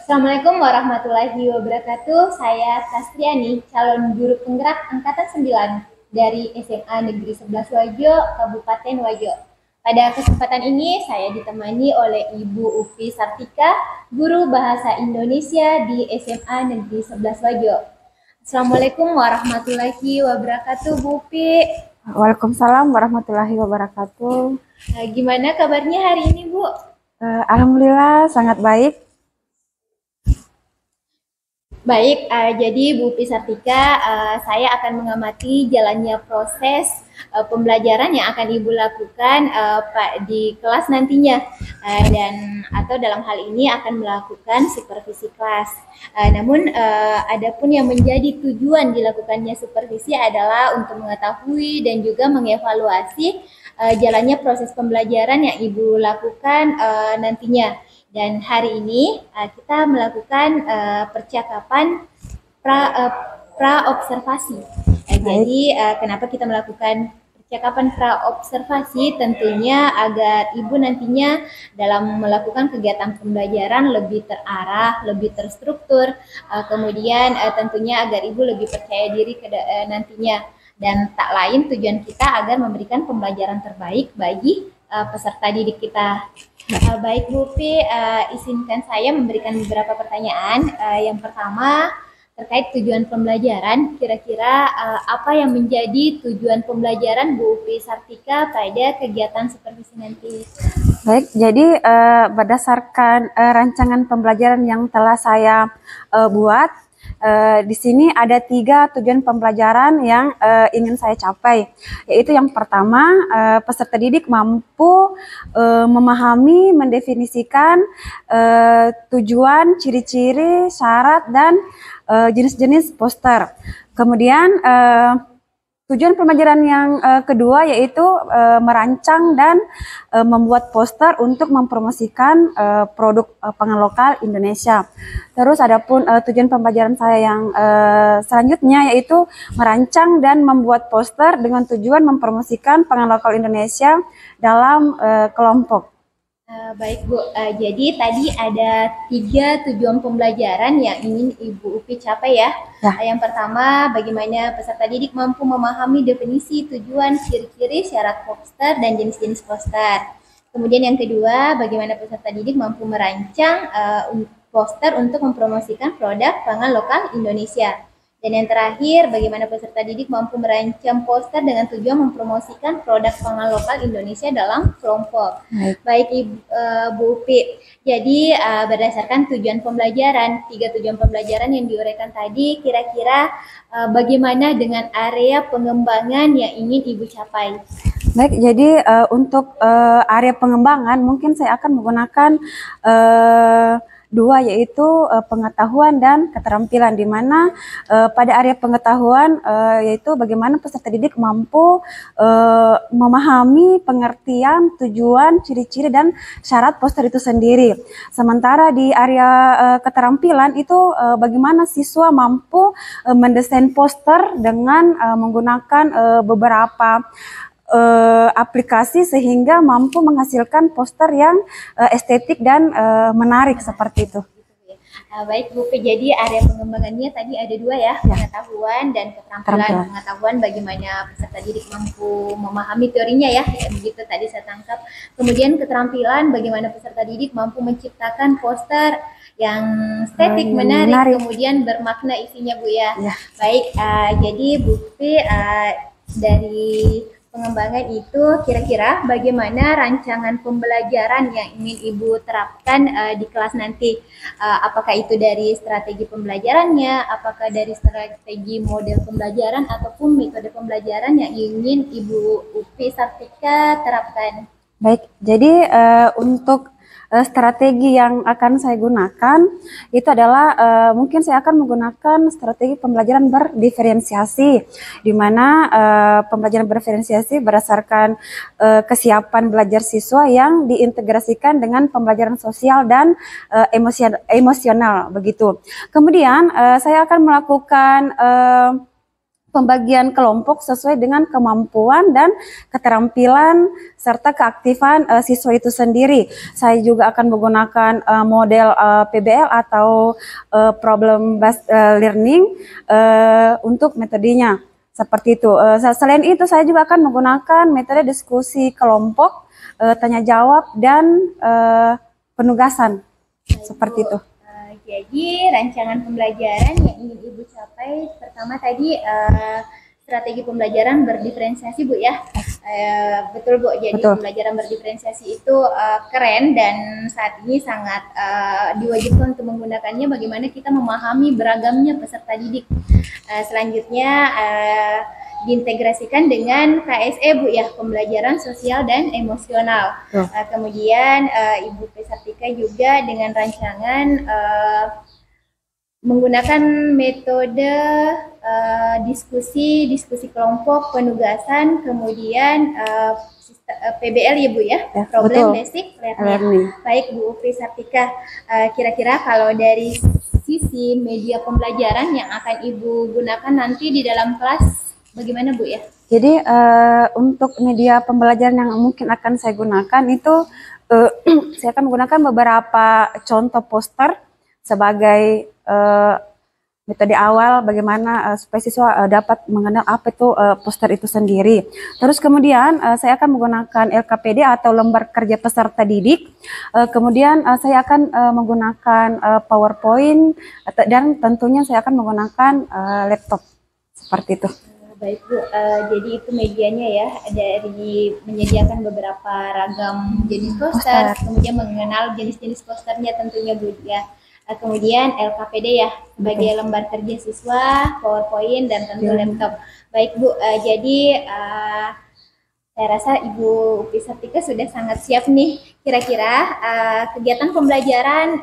Assalamualaikum warahmatullahi wabarakatuh. Saya Kastriani, calon juru penggerak Angkatan 9 dari SMA Negeri 11 Wajo, Kabupaten Wajo. Pada kesempatan ini saya ditemani oleh Ibu Upi Sartika, guru Bahasa Indonesia di SMA Negeri 11 Wajo. Assalamualaikum warahmatullahi wabarakatuh, Bu Upi. Waalaikumsalam warahmatullahi wabarakatuh. Gimana kabarnya hari ini, Bu? Alhamdulillah sangat baik. Baik, jadi Bu Pisartika, saya akan mengamati jalannya proses pembelajaran yang akan Ibu lakukan di kelas nantinya, dan atau dalam hal ini akan melakukan supervisi kelas. Namun, adapun yang menjadi tujuan dilakukannya supervisi adalah untuk mengetahui dan juga mengevaluasi jalannya proses pembelajaran yang Ibu lakukan nantinya. Dan hari ini kita melakukan percakapan pra-observasi. Jadi kenapa kita melakukan percakapan pra-observasi? Tentunya agar Ibu nantinya dalam melakukan kegiatan pembelajaran lebih terarah, lebih terstruktur. Kemudian tentunya agar Ibu lebih percaya diri nantinya. Dan tak lain tujuan kita agar memberikan pembelajaran terbaik bagi peserta didik kita. Baik Bu Upi, izinkan saya memberikan beberapa pertanyaan. Yang pertama terkait tujuan pembelajaran, kira-kira apa yang menjadi tujuan pembelajaran Bu Upi Sartika pada kegiatan supervisi nanti? Baik, jadi berdasarkan rancangan pembelajaran yang telah saya buat, di sini ada 3 tujuan pembelajaran yang ingin saya capai, yaitu yang pertama, peserta didik mampu memahami, mendefinisikan tujuan, ciri-ciri, syarat, dan jenis-jenis poster. Kemudian tujuan pembelajaran yang kedua yaitu merancang dan membuat poster untuk mempromosikan produk pangan lokal Indonesia. Terus adapun tujuan pembelajaran saya yang selanjutnya yaitu merancang dan membuat poster dengan tujuan mempromosikan pangan lokal Indonesia dalam kelompok. Baik Bu, jadi tadi ada 3 tujuan pembelajaran yang ingin Ibu Upi capai ya. Yang pertama, bagaimana peserta didik mampu memahami definisi, tujuan, ciri-ciri, syarat poster, dan jenis-jenis poster. Kemudian yang kedua, bagaimana peserta didik mampu merancang poster untuk mempromosikan produk pangan lokal Indonesia. Dan yang terakhir, bagaimana peserta didik mampu merancang poster dengan tujuan mempromosikan produk pangan lokal Indonesia dalam kelompok. Baik Bu Upi, jadi berdasarkan tujuan pembelajaran, 3 tujuan pembelajaran yang diuraikan tadi, kira-kira bagaimana dengan area pengembangan yang ingin Ibu capai? Baik, jadi untuk area pengembangan mungkin saya akan menggunakan 2, yaitu pengetahuan dan keterampilan, di mana pada area pengetahuan yaitu bagaimana peserta didik mampu memahami pengertian, tujuan, ciri-ciri, dan syarat poster itu sendiri. Sementara di area keterampilan itu bagaimana siswa mampu mendesain poster dengan menggunakan beberapa aplikasi sehingga mampu menghasilkan poster yang estetik dan menarik seperti itu. Baik Bu, jadi area pengembangannya tadi ada 2 ya, pengetahuan dan keterampilan. Pengetahuan bagaimana peserta didik mampu memahami teorinya ya, begitu tadi saya tangkap. Kemudian keterampilan bagaimana peserta didik mampu menciptakan poster yang estetik, menarik, kemudian bermakna isinya Bu ya. Baik, jadi Bu dari pengembangan itu kira-kira bagaimana rancangan pembelajaran yang ingin Ibu terapkan di kelas nanti? Apakah itu dari strategi pembelajarannya, apakah dari strategi model pembelajaran ataupun metode pembelajaran yang ingin Ibu Upi Sartika terapkan? Baik, jadi untuk strategi yang akan saya gunakan itu adalah mungkin saya akan menggunakan strategi pembelajaran berdiferensiasi, di mana pembelajaran berdiferensiasi berdasarkan kesiapan belajar siswa yang diintegrasikan dengan pembelajaran sosial dan emosional begitu. Kemudian saya akan melakukan pembagian kelompok sesuai dengan kemampuan dan keterampilan serta keaktifan siswa itu sendiri. Saya juga akan menggunakan model PBL atau problem based learning untuk metodenya. Seperti itu. Selain itu saya juga akan menggunakan metode diskusi kelompok, tanya jawab dan penugasan. Seperti itu. Jadi rancangan pembelajaran yang ingin Ibu capai pertama tadi strategi pembelajaran berdiferensiasi Bu ya. Betul Bu, jadi betul. Pembelajaran berdiferensiasi itu keren dan saat ini sangat diwajibkan untuk menggunakannya bagaimana kita memahami beragamnya peserta didik. Selanjutnya diintegrasikan dengan KSE Bu ya, pembelajaran sosial dan emosional. Kemudian Ibu P. Sartika juga dengan rancangan menggunakan metode diskusi kelompok, penugasan, kemudian PBL ya Bu ya, problem basic learning. Baik Bu P. Sartika, kira-kira kalau dari sisi media pembelajaran yang akan Ibu gunakan nanti di dalam kelas bagaimana Bu ya? Jadi untuk media pembelajaran yang mungkin akan saya gunakan itu saya akan menggunakan beberapa contoh poster sebagai metode awal bagaimana supaya siswa dapat mengenal apa itu poster itu sendiri. Terus kemudian saya akan menggunakan LKPD atau lembar kerja peserta didik. Kemudian saya akan menggunakan PowerPoint dan tentunya saya akan menggunakan laptop seperti itu. Baik Bu, jadi itu medianya ya, dari menyediakan beberapa ragam jenis poster, kemudian mengenal jenis-jenis posternya tentunya Bu ya. Kemudian LKPD ya, sebagai lembar kerja siswa, PowerPoint, dan tentu laptop. Baik Bu, jadi saya rasa Ibu P. Sartika sudah sangat siap nih. Kira-kira kegiatan pembelajaran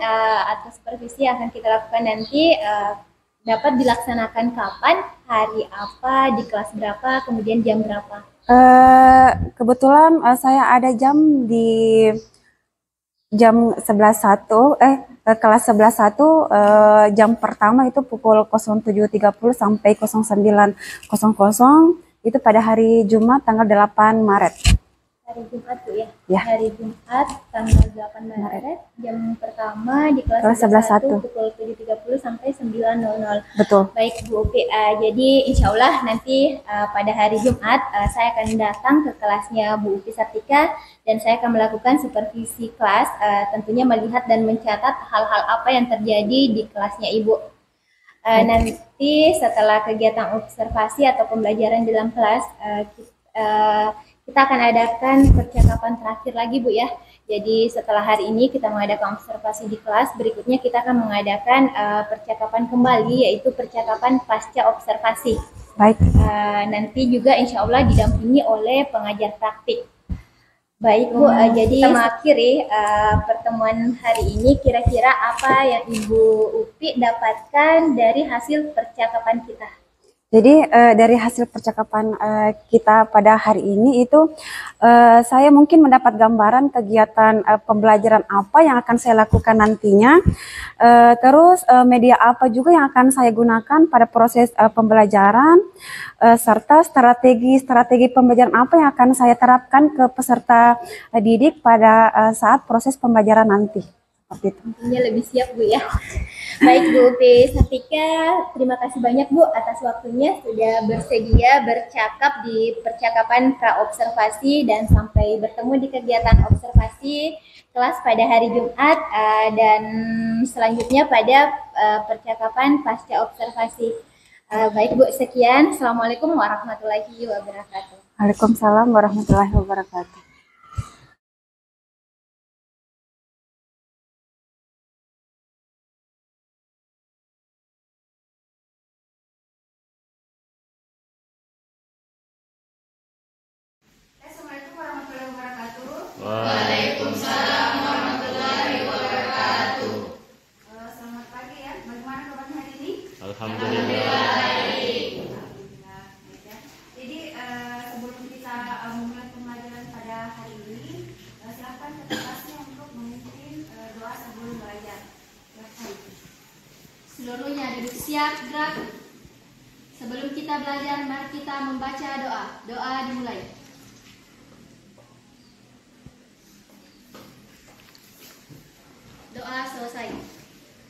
atau supervisi yang akan kita lakukan nanti dapat dilaksanakan kapan, hari apa, di kelas berapa, kemudian jam berapa? Kebetulan saya ada jam di jam 11.1, kelas 11.1 jam pertama itu pukul 07.30 sampai 09.00 itu pada hari Jumat tanggal 8 Maret. Hari Jumat Bu ya? Hari Jumat tanggal 8 Maret jam pertama di kelas 11.1 pukul 7.30 sampai 9.00. Betul. Baik Bu Upi, jadi insya Allah nanti pada hari Jumat saya akan datang ke kelasnya Bu Upi Sartika dan saya akan melakukan supervisi kelas, tentunya melihat dan mencatat hal-hal apa yang terjadi di kelasnya Ibu. Nanti setelah kegiatan observasi atau pembelajaran dalam kelas, kita akan adakan percakapan terakhir lagi Bu ya. Jadi setelah hari ini kita mengadakan observasi di kelas, berikutnya kita akan mengadakan percakapan kembali, yaitu percakapan pasca observasi. Baik. Nanti juga insya Allah didampingi oleh pengajar praktik. Baik Bu, jadi kita mengakhiri pertemuan hari ini. Kira-kira apa yang Ibu Upi dapatkan dari hasil percakapan kita? Jadi dari hasil percakapan kita pada hari ini itu saya mungkin mendapat gambaran kegiatan pembelajaran apa yang akan saya lakukan nantinya, terus media apa juga yang akan saya gunakan pada proses pembelajaran, serta strategi pembelajaran apa yang akan saya terapkan ke peserta didik pada saat proses pembelajaran nanti. Tentunya lebih siap Bu ya. Baik Bu P. Sartika, terima kasih banyak Bu atas waktunya sudah bersedia bercakap di percakapan pra-observasi dan sampai bertemu di kegiatan observasi kelas pada hari Jumat dan selanjutnya pada percakapan pasca observasi. Baik Bu, sekian. Assalamualaikum warahmatullahi wabarakatuh. Waalaikumsalam warahmatullahi wabarakatuh. Waalaikumsalam warahmatullahi wabarakatuh. Selamat pagi ya. Bagaimana kabarnya hari ini? Alhamdulillah. Alhamdulillah. Jadi sebelum kita memulai pembelajaran pada hari ini, silakan ketua kelasnya untuk memimpin doa sebelum belajar. Seluruhnya duduk siap, gerak. Sebelum kita belajar, mari kita membaca doa. Doa dimulai. Doa selesai.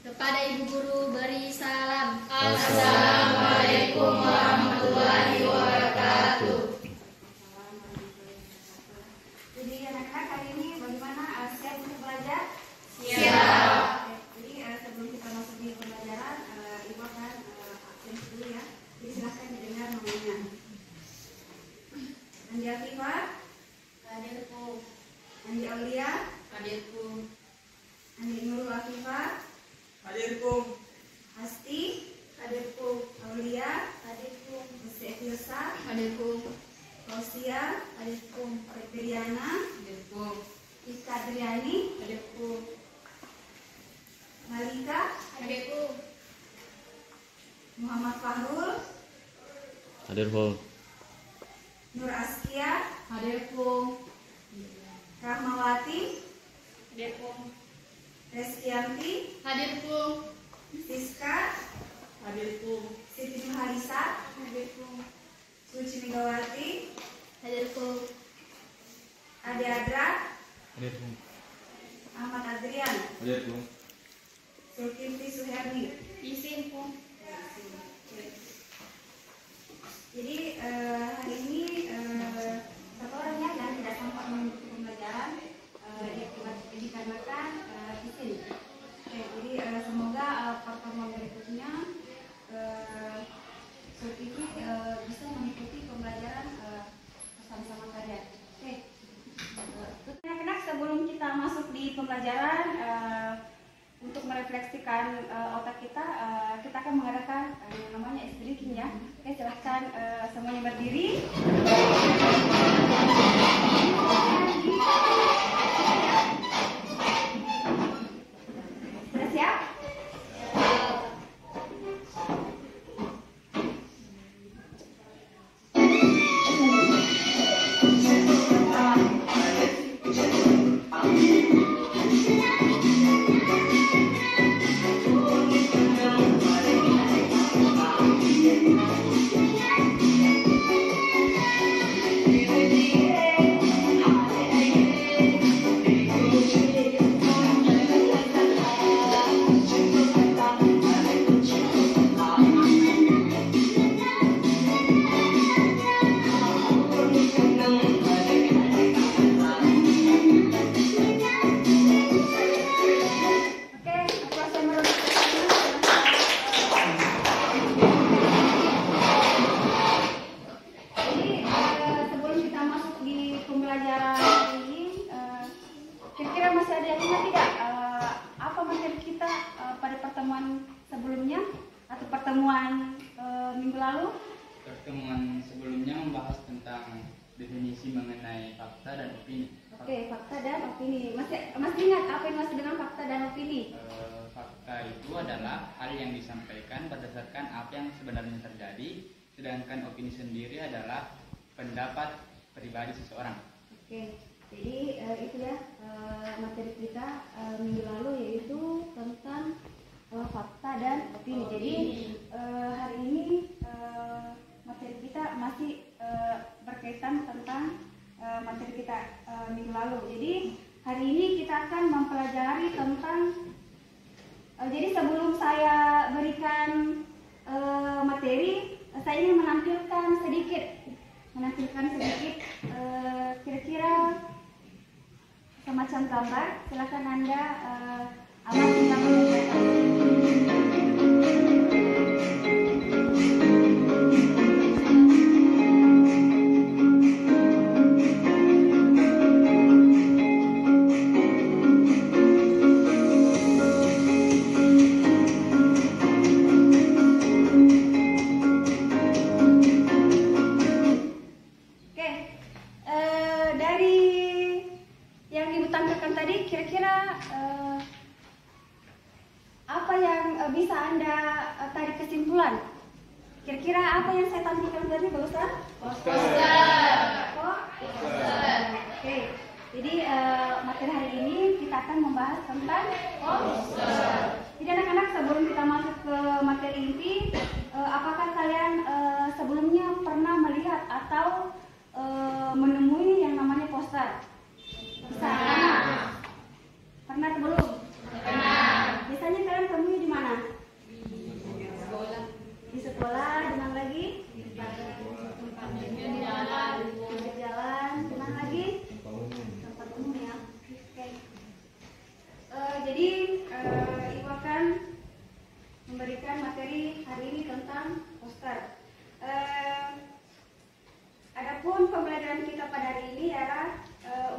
Kepada Ibu Guru beri salam. Assalamualaikum warahmatullahi wabarakatuh. Jadi anak-anak hari ini bagaimana siap untuk belajar? Siap. Jadi sebelum kita masuk di pembelajaran, Ibu akan absen dulu ya. Jadi silahkan didengar namanya. Andi Afifah, Hadirku. Andi Aulia, Hadirku. Andi Nurul Afifah, Hadirku. Asti, Hadirku. Aulia, Hadirku. Esti Efilsa, Hadirku. Rosia, Hadirku. Febriana, Hadirku. Ika Adriani, Hadirku. Malika, Hadirku. Muhammad Fahrul, Hadirku. Nur Askia, Hadirku. Rahmawati, Hadirku. Reskianti, Hadirku. Siska, Hadirku. Siti Nurhalisa, Hadirku. Suci Megawati, Hadirku. Ade Adra, Hadirku. Ahmad Adrian, Hadirku. Zulkifli Suherni. Izinku. Jadi hari ini satu orang ya yang tidak sempat mengikuti pembelajaran dikarenakan izin. Oke, jadi semoga pertemuan berikutnya Zulkifli bisa mengikuti pembelajaran bersama-sama kalian. Oke. Anak-anak, sebelum kita masuk di pembelajaran, untuk merefleksikan otak kita, kita akan mengadakan yang namanya ice breaking ya. Oke, silahkan semuanya berdiri. Sudah siap? Pertemuan sebelumnya membahas tentang definisi mengenai fakta dan opini. Oke, fakta dan opini. Masih ingat apa yang masih dengan fakta dan opini? Fakta itu adalah hal yang disampaikan berdasarkan apa yang sebenarnya terjadi, sedangkan opini sendiri adalah pendapat pribadi seseorang. Oke, jadi itu ya materi kita minggu lalu, yaitu tentang fakta dan opini. Jadi hari ini materi kita masih berkaitan tentang materi kita minggu lalu. Jadi hari ini kita akan mempelajari tentang jadi sebelum saya berikan materi, saya ingin menampilkan sedikit kira-kira semacam gambar. Silakan Anda amati gambar. Bisa Anda tarik kesimpulan? Kira-kira apa yang saya tampilkan tadi barusan? Oke, jadi materi hari ini kita akan membahas tentang poster. Jadi anak-anak, sebelum kita masuk ke materi inti, apakah kalian menyampaikan materi hari ini tentang poster. Adapun pembelajaran kita pada hari ini ialah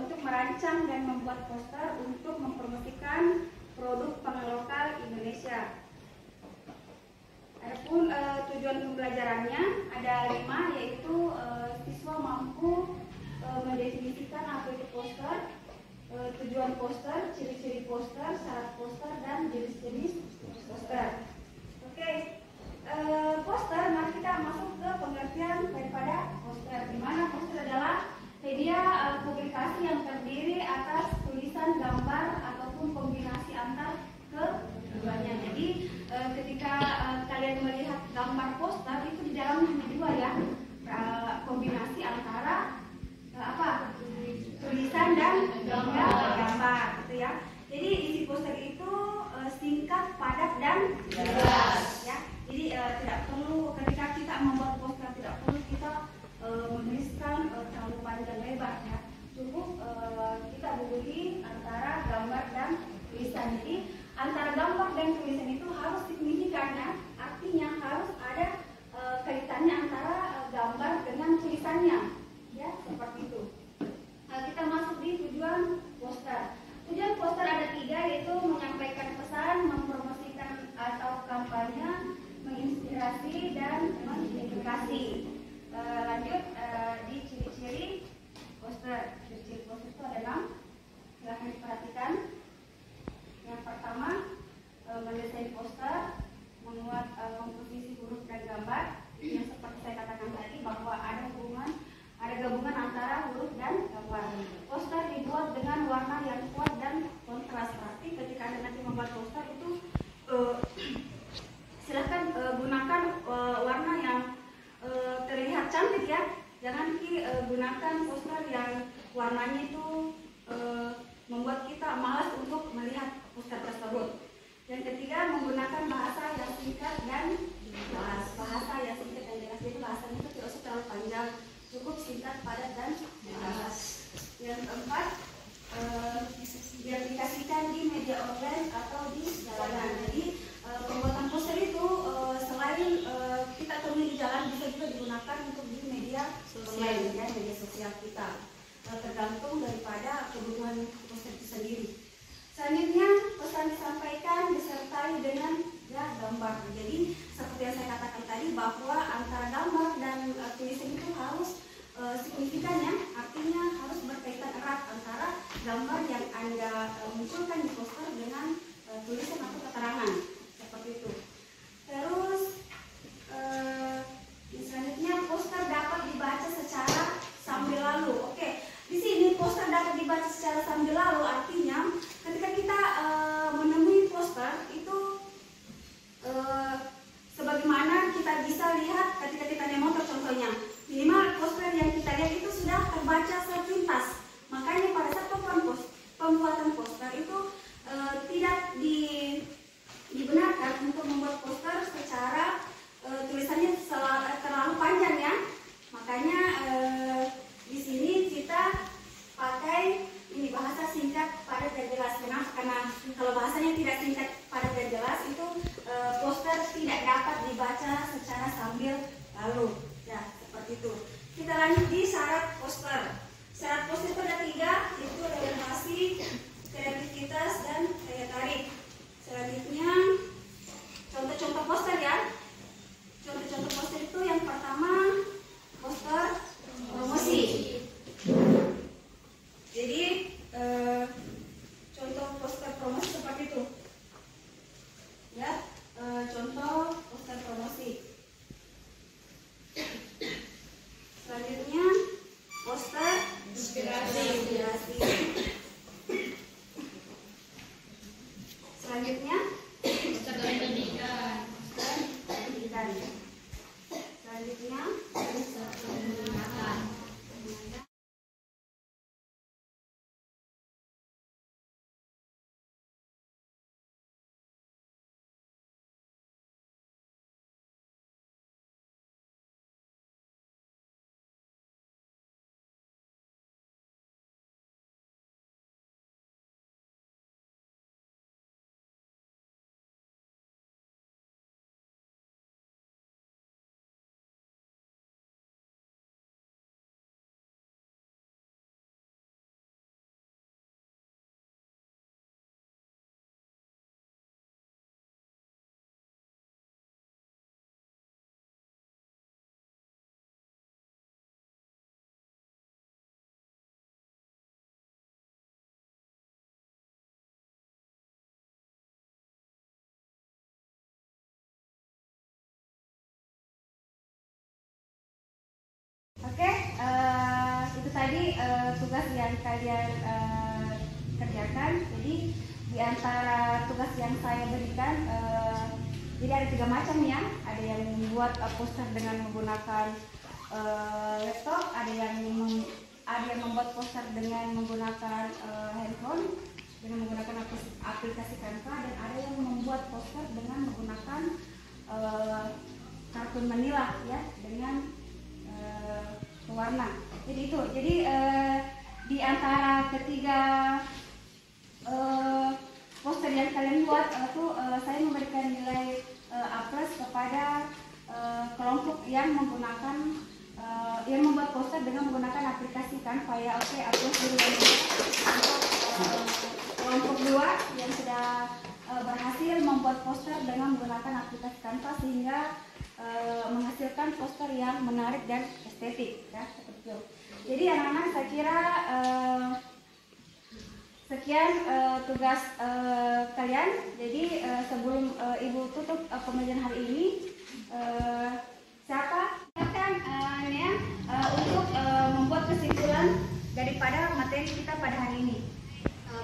untuk merancang dan membuat poster untuk mempromosikan produk pangan lokal Indonesia. Adapun tujuan pembelajarannya ada 5, yaitu siswa mampu mendefinisikan apa itu poster, tujuan poster, ciri-ciri poster, syarat poster, dan jenis-jenis poster. Oke, poster, mari kita masuk ke pengertian daripada poster. Di mana poster adalah media publikasi yang terdiri atas tulisan, gambar, ataupun kombinasi antar keduanya. Jadi ketika kalian melihat gambar poster itu di dalamnya hanya 2 ya, kombinasi antara tulisan dan gambar gitu ya. Jadi isi poster itu singkat, padat, dan jelas ya. Jadi tidak perlu ketika kita membuat poster, tidak perlu kita menuliskan terlalu panjang lebar ya. Cukup kita bubuhi antara gambar dan tulisan. Jadi antara gambar dan tulisan itu harus signifikan ya. Artinya harus ada kaitannya antara gambar dengan tulisannya ya, seperti itu. Kita masuk di tujuan poster. Tujuan poster ada 3, yaitu menyampaikan pesan, mempromosikan atau kampanye, menginspirasi, dan mengedukasi. Lanjut di ciri-ciri poster. Ciri-ciri poster itu ada 6. Silahkan diperhatikan. Yang pertama, mendesain poster, memuat komposisi huruf dan gambar. Yang seperti saya katakan tadi bahwa ada gabungan antara huruf dan gambar. Poster dibuat dengan warna yang kuat dan kontras. Berarti ketika Anda nanti membuat poster itu silahkan gunakan warna yang terlihat cantik ya. Jangan gunakan poster yang warnanya itu membuat kita malas untuk melihat poster tersebut. Yang ketiga, menggunakan bahasa yang singkat dan jelas. Bahasa yang singkat dan jelas, jadi bahasanya itu tidak usah terlalu panjang, cukup singkat, padat, dan jelas. Yang keempat, diaplikasikan di media online atau di jalanan. Jadi pembuatan poster itu selain kita temui di jalan, bisa juga digunakan untuk di media sosial ya, media sosial kita. Tergantung daripada kebutuhan poster itu sendiri. Selanjutnya, pesan disampaikan disertai dengan ya, gambar. Jadi seperti yang saya katakan tadi bahwa antara gambar dan tulisan itu harus signifikan ya, artinya harus berkaitan erat antara gambar yang Anda munculkan di poster dengan tulisan atau keterangan seperti itu. Terus selanjutnya, poster dapat dibaca secara sambil lalu. Oke, di sini poster dapat dibaca secara sambil lalu artinya ketika kita menemui poster itu sebagaimana kita bisa lihat ketika kita naik motor contohnya, minimal poster yang kita lihat itu sudah terbaca sepintas. Makanya pada saat pembuatan poster itu tidak dibenarkan untuk membuat poster secara tulisannya terlalu panjang ya. Makanya di sini kita pakai ini bahasa singkat, padat, dan jelas. Kenapa? Karena kalau bahasanya tidak singkat, padat, dan jelas itu poster tidak dapat dibaca secara sambil lalu ya, seperti itu. Kita lanjut di syarat poster. Syarat poster itu ada 3, yaitu relevasi, kreativitas, dan daya tarik. Selanjutnya contoh-contoh poster ya. Contoh-contoh poster itu yang pertama poster promosi. Jadi contoh poster promosi seperti itu ya, contoh poster promosi. Selanjutnya poster inspirasi. Selanjutnya tadi tugas yang kalian kerjakan. Jadi di antara tugas yang saya berikan, jadi ada 3 macam ya. Ada yang membuat poster dengan menggunakan laptop, ada yang membuat poster dengan menggunakan handphone, dengan menggunakan aplikasi Canva, dan ada yang membuat poster dengan menggunakan kartun manila ya, dengan pewarna. Jadi itu. Jadi di antara ketiga poster yang kalian buat itu saya memberikan nilai A+ kepada kelompok yang menggunakan yang membuat poster dengan menggunakan aplikasi Canva ya. Oke, A+ dulu. Untuk kelompok 2 yang sudah berhasil membuat poster dengan menggunakan aplikasi Canva sehingga menghasilkan poster yang menarik dan estetik ya, seperti itu. Jadi anak-anak, saya kira sekian tugas kalian. Jadi sebelum Ibu tutup pembelajaran hari ini, siapa akan untuk membuat kesimpulan daripada materi kita pada hari ini?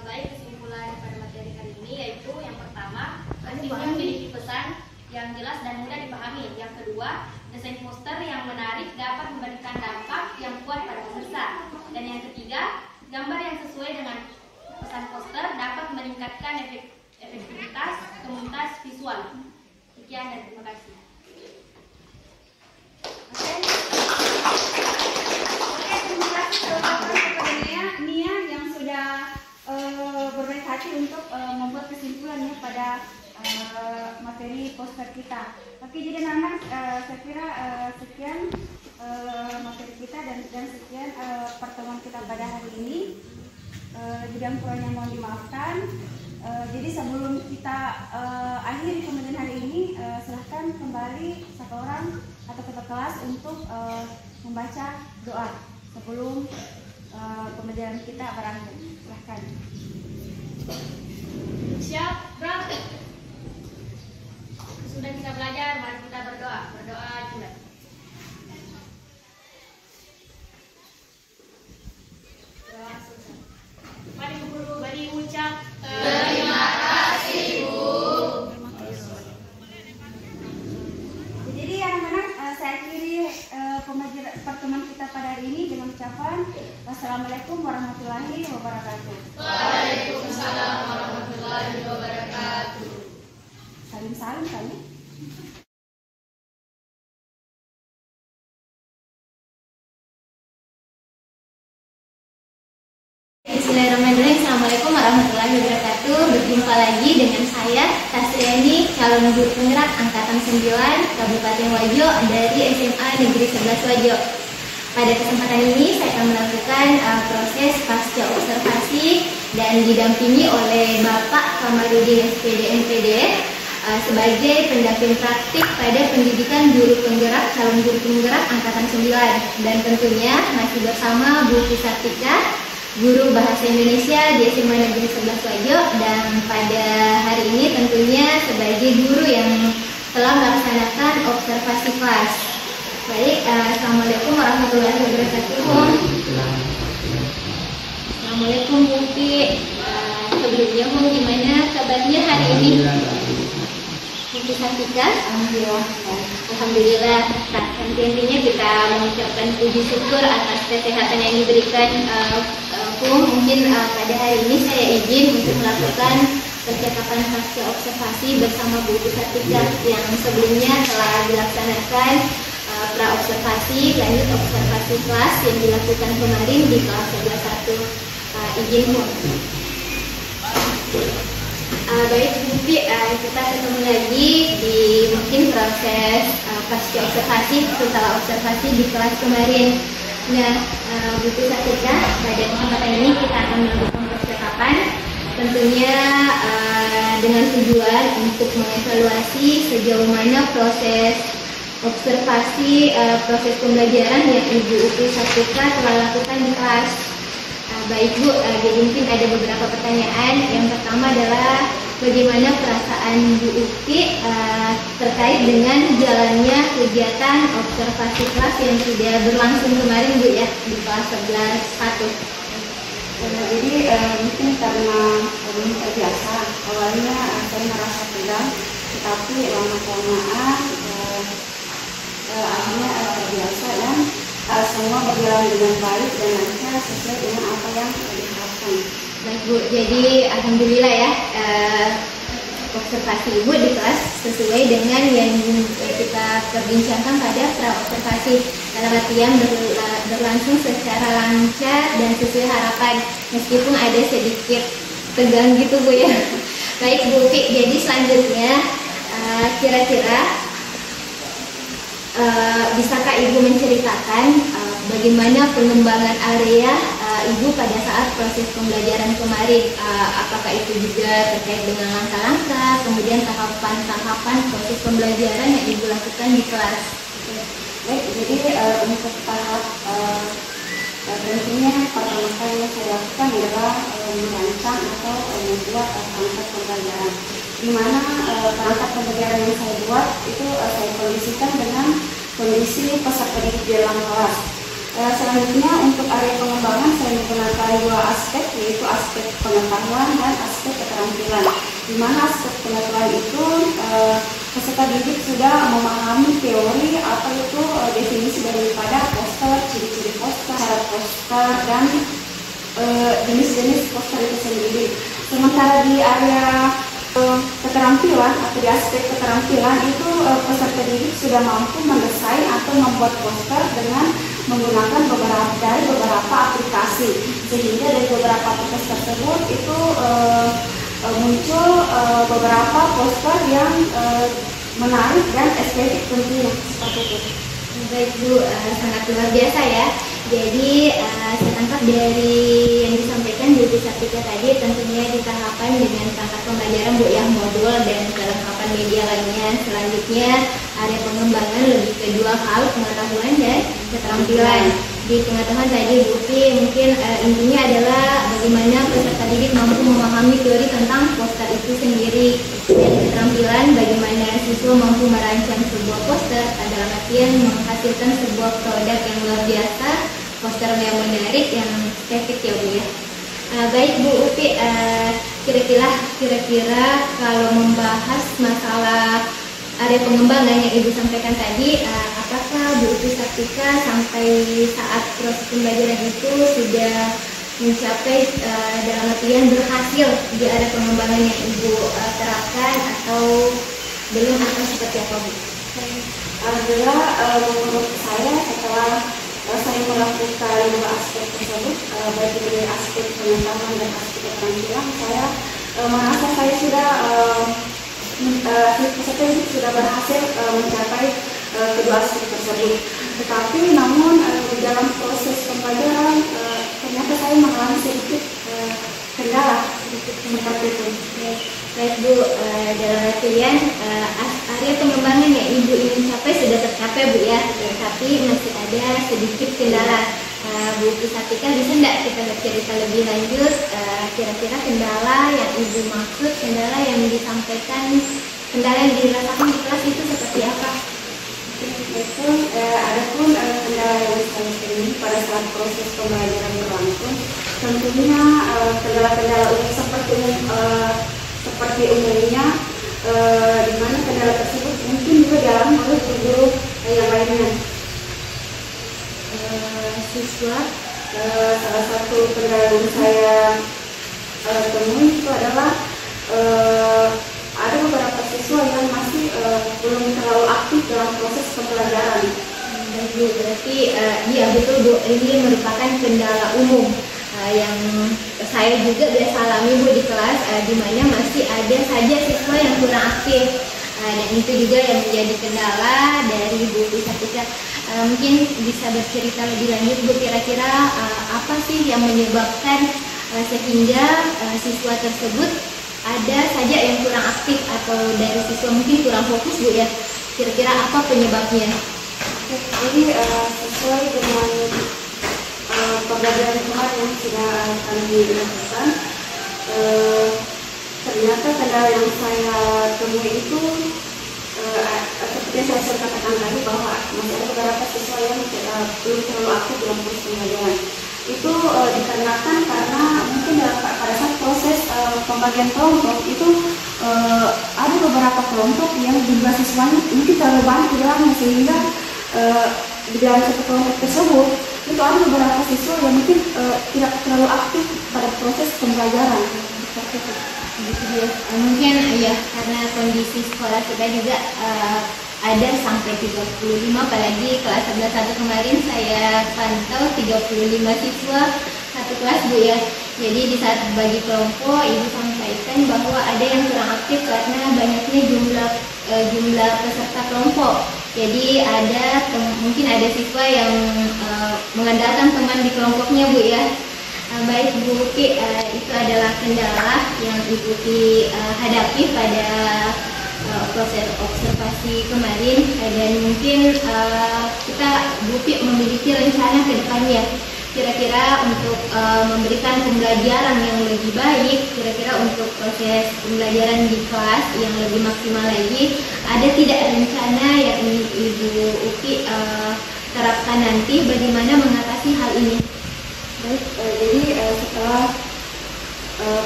Baik, kesimpulan pada materi kali ini yaitu yang pertama, kesimpulan memiliki pesan yang jelas dan mudah dipahami. Yang kedua, desain poster yang menarik dapat memberikan dampak yang kuat pada peserta. Dan yang ketiga, gambar yang sesuai dengan pesan poster dapat meningkatkan efektivitas komunitas visual. Sekian dan terima kasih. Oke, terima kasih kepada Nia yang sudah berbaik hati untuk membuat kesimpulannya pada materi poster kita. Oke, jadi anak-anak, saya kira sekian materi kita dan sekian pertemuan kita pada hari ini. Bidang kurangnya mohon dimaafkan. Jadi sebelum kita akhiri pembelajaran hari ini, silahkan kembali satu orang atau ketua kelas untuk membaca doa sebelum pembelajaran kita berakhir. Silahkan. Siap, bro. Sudah kita belajar, mari kita berdoa. Berdoa juga. Doa selesai. Mari guru, mari ucap terima kasih, Bu. Jadi anak-anak, saya akhiri pertemuan kita pada hari ini dengan ucapan wassalamualaikum warahmatullahi wabarakatuh. Waalaikumsalam warahmatullahi wabarakatuh. Salim-salim kali. Bismillahirrahmanirrahim. Assalamualaikum warahmatullahi wabarakatuh. Berjumpa lagi dengan saya, Tasriani, calon guru penggerak angkatan 9 Kabupaten Wajo dari SMA Negeri 11 Wajo. Pada kesempatan ini saya akan melakukan proses pasca observasi dan didampingi oleh Bapak Kamarudin SPD MPD sebagai pendamping praktik pada pendidikan guru penggerak calon guru penggerak angkatan 9, dan tentunya masih bersama Bu Fisatika, guru bahasa Indonesia di SMA Negeri 11 Wajo, dan pada hari ini tentunya sebagai guru yang telah melaksanakan observasi kelas. Baik, assalamualaikum warahmatullahi wabarakatuh. Assalamualaikum Bu Pi. Sebelumnya Bu, gimana kabarnya hari ini? Bu Fisatika? Alhamdulillah. Alhamdulillah. Nah, intinya kita mengucapkan puji syukur atas kesehatan yang diberikan mungkin pada hari ini saya izin untuk melakukan percakapan pasca observasi bersama Bu Fisatika yang sebelumnya telah dilaksanakan pra observasi, lanjut observasi kelas yang dilakukan kemarin di kelas 11 1. Izin Bu. Baik Bu Pi, kita ketemu lagi di mungkin proses pasca observasi setelah observasi di kelas kemarin. Nah, Bu Fisatika, pada kesempatan ini kita akan melakukan percakapan tentunya dengan tujuan untuk mengevaluasi sejauh mana proses observasi proses pembelajaran yang Ibu Fisatika telah lakukan di kelas. Baik Bu, jadi mungkin ada beberapa pertanyaan. Yang pertama adalah bagaimana perasaan Bu Upi terkait dengan jalannya kegiatan observasi kelas yang sudah berlangsung kemarin Bu ya di kelas 11-1. Jadi mungkin karena belum terbiasa, awalnya saya merasa tegang, tetapi lama-kelamaan akhirnya terbiasa dan semua berjalan dengan baik dan lancar sesuai dengan apa yang diharapkan. Baik Bu, jadi alhamdulillah ya observasi Ibu di kelas sesuai dengan yang kita perbincangkan pada pra-observasi. Dalam artian berlangsung secara lancar dan sesuai harapan, meskipun ada sedikit tegang gitu Bu ya. Baik Bu Upi, jadi selanjutnya kira-kira bisakah Ibu menceritakan bagaimana pengembangan area Ibu pada saat proses pembelajaran kemarin? Apakah itu juga terkait dengan langkah-langkah, kemudian tahapan-tahapan proses pembelajaran yang Ibu lakukan di kelas? Baik, jadi untuk tahap tentunya pertama kali yang saya lakukan adalah merancang atau membuat perangkat pembelajaran. Di mana perangkat pembelajaran yang saya buat itu saya kondisikan dengan kondisi peserta didik di dalam kelas. Selanjutnya untuk area pengembangan saya menggunakan dua aspek, yaitu aspek pengetahuan dan aspek keterampilan. Di mana aspek pengetahuan itu peserta didik sudah memahami teori apa itu definisi daripada poster, ciri-ciri poster, syarat poster, dan jenis-jenis poster itu sendiri. Sementara di area keterampilan atau di aspek keterampilan itu peserta didik sudah mampu mendesain atau membuat poster dengan menggunakan beberapa aplikasi, sehingga dari beberapa aplikasi tersebut itu muncul beberapa poster yang menarik dan estetik tentunya seperti itu. Baik Bu, sangat luar biasa ya. Jadi saya tangkap dari yang disampaikan Bu Sartika tadi tentunya di tahapan dengan perangkat pembelajaran Bu yang modul dan kelengkapan media lainnya. Selanjutnya area pengembangan lebih ke dua hal, pengetahuan dan keterampilan. Di pengetahuan tadi Bu mungkin intinya adalah bagaimana peserta didik mampu memahami teori tentang poster itu sendiri, dan keterampilan bagaimana siswa mampu merancang sebuah poster dalam artian menghasilkan sebuah produk yang luar biasa, poster yang menarik, yang estetik ya Bu ya. Baik Bu Upi, kira-kira kalau membahas masalah area pengembangan yang Ibu sampaikan tadi, apakah Bu Upi Sartika sampai saat proses pembelajaran itu sudah mencapai dalam artian berhasil di area pengembangan yang Ibu terapkan atau belum, atau seperti apa Bu? Alhamdulillah menurut saya setelah saya melakukan dua aspek tersebut, baik dari aspek pengetahuan dan aspek keterampilan, saya merasa saya sudah peserta didik sudah berhasil mencapai kedua aspek tersebut. Tetapi namun di dalam proses pembelajaran ternyata saya mengalami sedikit kendala seperti itu. Baik Bu, dalam artian area pengembangan yang Ibu ingin capai sudah tercapai Bu ya, tapi masih ada sedikit kendala. Bu Sartika, bisa nggak kita bercerita lebih lanjut kira-kira kendala yang Ibu maksud, kendala yang disampaikan, kendala yang dirasakan di kelas itu seperti apa? Itu ada pun kendala yang saya temui pada saat proses pembelajaran berlangsung. Tentunya kendala-kendala umum seperti umumnya, di mana kendala tersebut mungkin juga dialami oleh guru yang lainnya. Siswa, salah satu kendala yang saya temui itu adalah ada beberapa siswa yang masih belum terlalu aktif dalam proses pembelajaran. Dan Bu, berarti iya betul Bu, ini merupakan kendala umum yang saya juga biasa alami Bu di kelas, di mana masih ada saja siswa yang kurang aktif, dan itu juga yang menjadi kendala dari Bu Sartika. Mungkin bisa bercerita lebih lanjut Bu, kira-kira apa sih yang menyebabkan sehingga siswa tersebut ada saja yang kurang aktif, atau dari siswa mungkin kurang fokus Bu ya, kira-kira apa penyebabnya? Jadi sesuai dengan pembelajaran kemarin yang sudah kami lakukan, ternyata kendala yang saya temui itu seperti seperti yang saya katakan tadi bahwa masih ada beberapa siswa yang belum terlalu aktif dalam proses pembelajaran. Itu dikarenakan karena mungkin pada saat proses pembagian kelompok itu ada beberapa kelompok yang jumlah siswanya mungkin terlalu banyak di dalamnya, sehingga di dalam satu kelompok tersebut itu ada beberapa siswa yang mungkin tidak terlalu aktif pada proses pembelajaran. Seperti itu. Gitu ya. Mungkin ya karena kondisi sekolah kita juga ada sampai 35, apalagi kelas 11 kemarin saya pantau 35 siswa satu kelas Bu ya. Jadi di saat bagi kelompok Ibu sampaikan bahwa ada yang kurang aktif karena banyaknya jumlah peserta kelompok. Jadi mungkin ada siswa yang mengandalkan teman di kelompoknya Bu ya. Baik Bu Upi, itu adalah kendala yang Ibu Upi hadapi pada proses observasi kemarin, dan mungkin kita Bu Upi memiliki rencana ke depannya, kira-kira untuk memberikan pembelajaran yang lebih baik, kira-kira untuk proses pembelajaran di kelas yang lebih maksimal lagi, ada tidak rencana yang ingin Ibu Upi terapkan nanti, bagaimana mengatasi hal ini? Baik, jadi setelah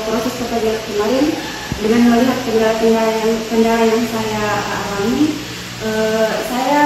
proses pembelajaran kemarin, dengan melihat kendala yang saya alami, saya